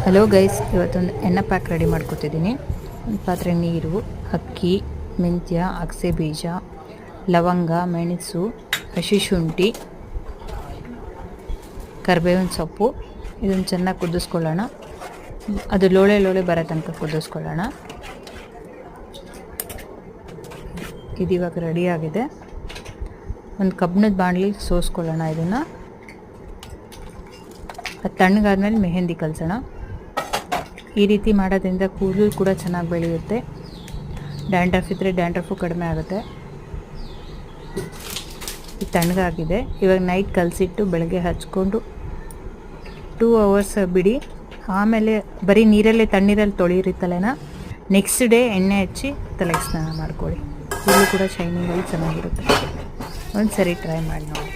Hello guys, ಇವತ್ತೊಂದು ಎಣ್ಣೆ pack ready ಮಾಡ್ಕೊತಿದ್ದೀನಿ. ಒಂದು ಪಾತ್ರೆ ನೀರು, ಅಕ್ಕಿ, ಮೆಂತ್ಯ, ಅಗಸೆ ಬೀಜ, ಲವಂಗ, ಮೆಣಸು, ಹಸಿ ಶುಂಠಿ, ಕರಿಬೇವಿನ ಸೊಪ್ಪು. ಇದನ್ನು ಚೆನ್ನಾಗಿ ಕುದಿಸ್ಕೊಳ್ಳೋಣ. ಅದು ಲೋಳೆ ಲೋಳೆ ಬರೋ ತನಕ ಕುದಿಸ್ಕೊಳ್ಳೋಣ. ಇದಿವಾಗ ರೆಡಿಯಾಗಿದೆ. ಒಂದು ಕಬ್ಬಿಣದ ಬಾಣಲಿ ಸೋಸ್ಕೊಳ್ಳೋಣ. ಇದನ್ನು ಅದು ತಣ್ಣಗಾದ್ಮೇಲೆ ಮೆಹಂದಿ ಕಲಸೋಣ. ಈ ರೀತಿ ಮಾಡೋದ್ರಿಂದ ಕೂದಲು ಕೂಡ ಚೆನ್ನಾಗಿ ಬೆಳೆಯುತ್ತೆ. ಡ್ಯಾಂಡ್ರಫ್ ಇದ್ದರೆ ಡ್ಯಾಂಡ್ರಫು ಕಡಿಮೆ ಆಗುತ್ತೆ. ಇದು ತಣ್ಣಗಾಗಿದೆ. ಇವಾಗ ನೈಟ್ ಕಲಸಿಟ್ಟು ಬೆಳಗ್ಗೆ ಹಚ್ಕೊಂಡು 2 ಅವರ್ಸ್ ಬಿಡಿ. ಆಮೇಲೆ ಬರೀ ನೀರಲ್ಲೇ ತಣ್ಣೀರಲ್ಲಿ ತೊಳೆಯಿರಿ ತಲೆನ. ನೆಕ್ಸ್ಟ್ ಡೇ ಎಣ್ಣೆ ಹಚ್ಚಿ ತಲೆಗೆ ಸ್ನಾನ ಮಾಡ್ಕೊಳ್ಳಿ. ಕೂದಲು ಕೂಡ ಶೈನಿಂಗಲ್ಲಿ ಚೆನ್ನಾಗಿರುತ್ತೆ. ಒಂದು ಸರಿ ಟ್ರೈ ಮಾಡಿ ನೋಡಿ.